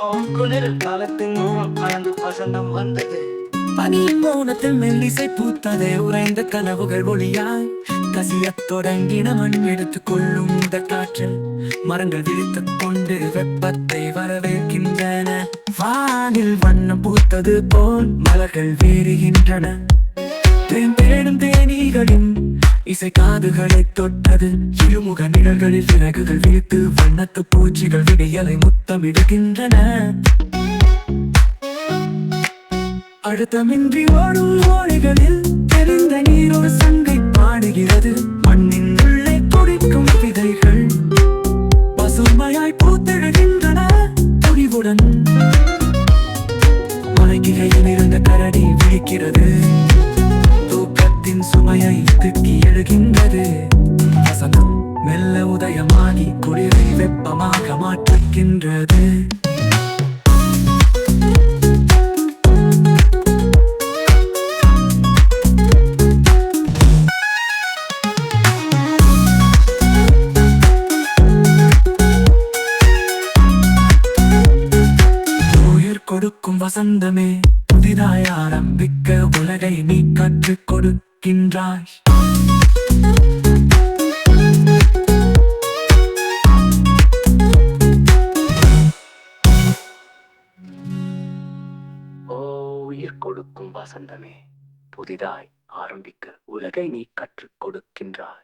காலத்தின் மூலம் கலந்து வசந்தம் வந்தது. பனியின் மௌனத்தில் மெல்லிசை பூத்ததே, உறைந்த கனவுகள் ஒளியாய் கசியத் தொடங்கின. மண் எடுத்துக் கொள்ளும் முதற் காற்றில் மரங்கள் விழித்துக் கொண்டு வெப்பத்தை வரவேற்கின்றன. வானில் வண்ணம் பூத்தது போல் மலர்கள் வீறுகின்றன. தேடும் தேனீகளின் இசை காதுகளை தொட்டது. இருமுக நிழல்களில் சிறகுகள் விரித்து வண்ணத்து பூச்சிகள் விடியலை முத்தமிடுகின்றன. அழுத்தமின்றி ஓடும் ஓடைகளில் தெரிந்த நீர் ஒரு சங்கை பாடுகிறது. மண்ணின் உள்ளே துடிக்கும் விதைகள் பசுமையாய் பூத்தெழுகின்றன. துணிவுடன் மலைக்கிகையில் இருந்த கரடி விழிக்கிறது. தூக்கத்தின் சுமையை திக்கி எழுகின்றது. வசந்தம் மெல்ல உதயமாகி குளிரை வெப்பமாக மாற்றுகின்றது. கொடுக்கும் வசந்தமே, புதிதாய் ஆரம்பிக்க உலகை நீ கற்றுக் கொடுக்கின்றாய். உயிர் கொடுக்கும் வசந்தமே, புதிதாய் ஆரம்பிக்க உலகை நீ கற்றுக் கொடுக்கின்றாய்.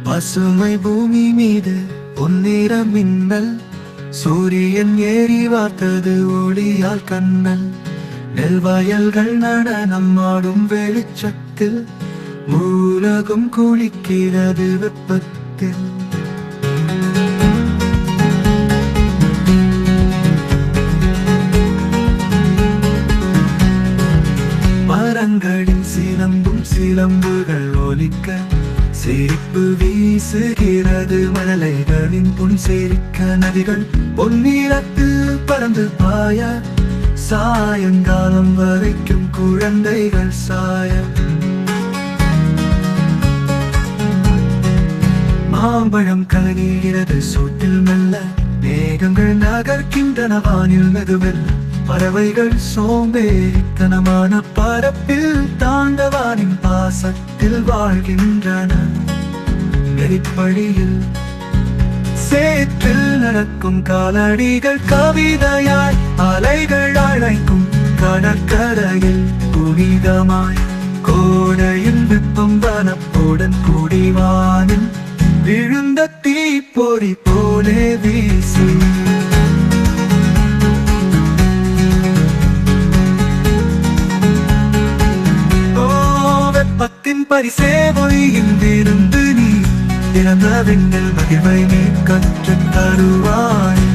பசுமை பூமி மீது பொன்னிற மின்னல், சூரியன் ஏறி வார்த்தது ஒளியால் கண்ணல். நெல்வயல்கள் நடனம் ஆடும் வெளிச்சத்தில், உலகம் குளிக்கிறது வெப்பத்தில். மரங்களின் சிலம்பும் சிலம்புகள் ஒலிக்க, சிரிப்பு வீசுகிறது மலைகளின் புன்சிரிக்க. நதிகள் பொன்னிறத்தில் பறந்து பாய, சாயங்காலம் வரைக்கும் குழந்தைகள் சாய. மாம்பழம் கலங்குகிறது சூட்டில் மெல்ல, மேகங்கள் நகர்கின்றன வானில் மெதுவெல்ல. பறவைகள் சோம்பேறித்தனமான பரப்பில் தாண்டவானின் பாசத்தில் வாழ்கின்றன. நெறிப்படியில் சேற்றில் நடக்கும் காலடிகள் கவிதையாய், அலைகள் அழைக்கும் கடற்கரையில் புனிதமாய். கோடையின் வெப்பம் வனப்புடன் கூடிவானில் விழுந்த தீப்பொறி போலே வீசி. வெப்பத்தின் பரிசே பொய்யின் விருந்து நீ, இறந்த விண்ணில் மகிழ்வை நீ கற்றுத் தருவாய்.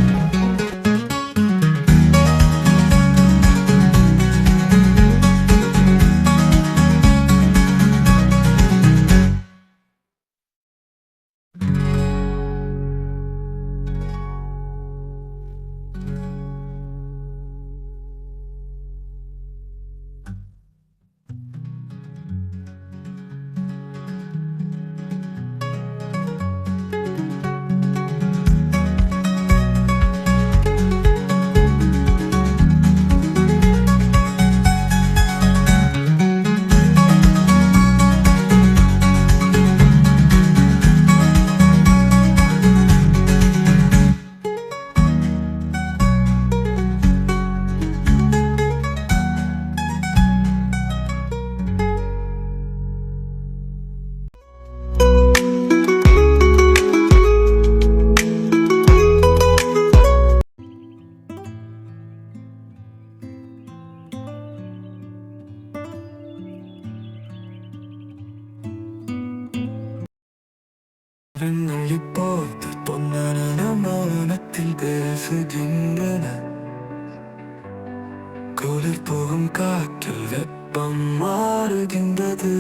இப்போது பொன்னன மௌனத்தில் பேசுகின்றன. குளிர் போகும் காற்றில் வெப்பம் மாறுகின்றது.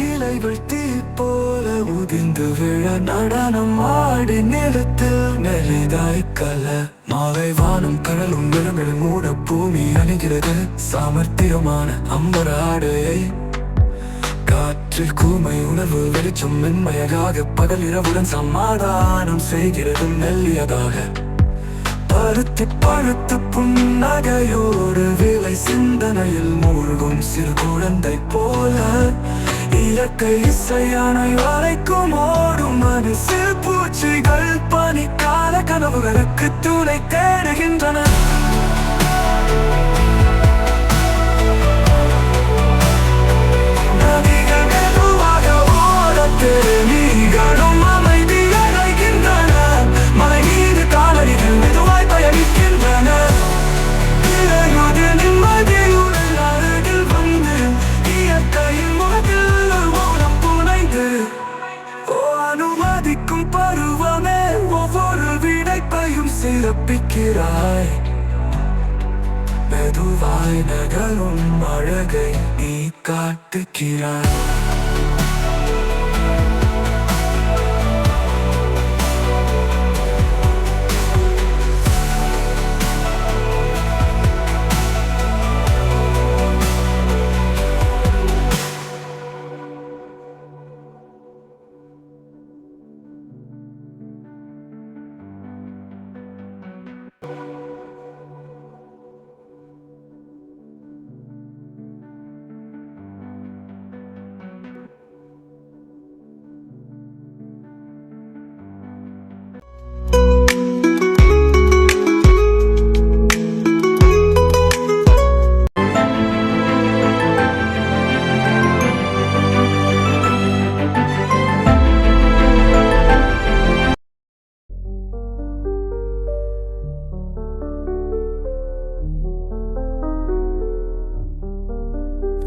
இலைகள் தீ போல உதிர்ந்து விழ நடனம் ஆடி நிலத்தில் நெறிதாய் கல மாலை வானம் கடலும் விலங்குகள் மூட பூமி அணிகிறது சாமர்த்தியமான அம்பர ஆடையை காற்றில் கூமை உணர்வு வெளிச்சம் மென்மையாக பகல் இரவுடன் சமாதானம் செய்கிறது மெல்லியதாக பருத்தி பழுத்து புன்னகையோடு விலை சிந்தனையில் மூழ்கும் சிறு குழந்தை போல இயற்கை இசையானை வரைக்கும் ஓடும் மனசில் பூச்சிகள் பனிக்கால கனவுகளுக்கு துணை தேடுகின்றன நதிகள் மெதுவாக ஓடத் நீகளும் அமைதி அடைகின்றன மலை மீது காலடிகள் மெதுவாய் பயணிக்கின்றன நிம்மதியுடன் அருகில் வந்து இயற்கையின் முகத்தில் மௌனம் புனைந்து அனுமதிக்கும் பருவமே ஒவ்வொரு விடைப்பையும் சிறப்பிக்கிறாய் மெதுவாய் நகரும் அழகை நீ காட்டுகிறாய்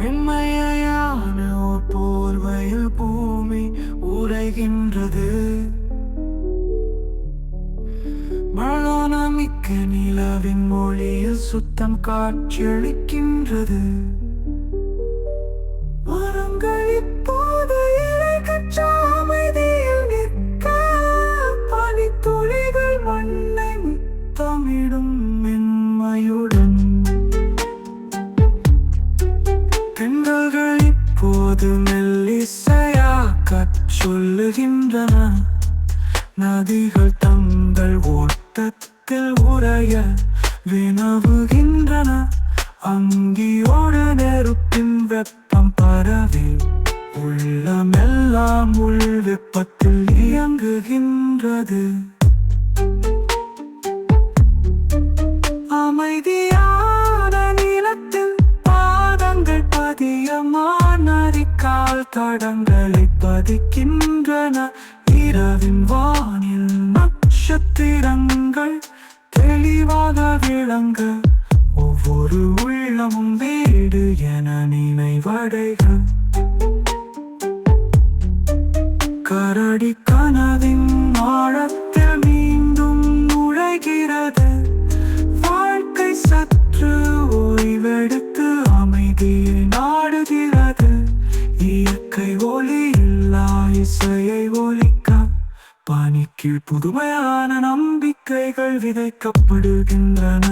வெண்மையான போர்வையில் பூமி உறைகின்றது மழோனமிக்க நிலவின் மொழியில் சுத்தம் காட்சியளிக்கின்றது மரங்கள் இப்போது இலைக்கற்ற அமைதியில் நிற்க பனித்துளிகள் மண்ணை முத்தமிடும் மென்மையுடன் பெண்கள் இப்போது மெல்லிசையாக்கச் சொல்லுகின்றன நதிகள் தங்கள் ஓட்டத்தில் உறைய வினவுகின்றன அங்கியோடு நெருப்பின் வெப்பம் பரவி உள்ளமெல்லாம் உள் வெப்பத்தில் இயங்குகின்றது அமைதியான நிலத்தில் பாதங்கள் பதியமானரிக்கால் தடங்களை பதிக்கின்றன இரவின் வானில் நட்சத்திரங்கள் தெளிவாக விளங்க ஒவ்வொரு உள்ளமும் வீடு என நினைவடைகள் கரடி கனவின் ஆழத்தில் மீண்டும் நுழைகிறது வாழ்க்கை சற்று ஓய்வெடுத்து அமைதியை நாடுகிறது இயற்கை ஒளி இல்லா இசையை ஒலிக்க பனிக்கீழ் புதுமையான நம்பிக்கைகள் விதைக்கப்படுகின்றன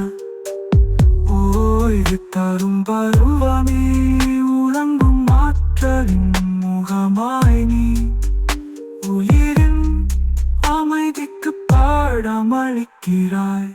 ஓய்வு தரும் பருவமே உறங்கும் ஆற்றலின் முகமாய் நீ உயிரின் அமைதிக்கு பாடம் அளிக்கிறாய்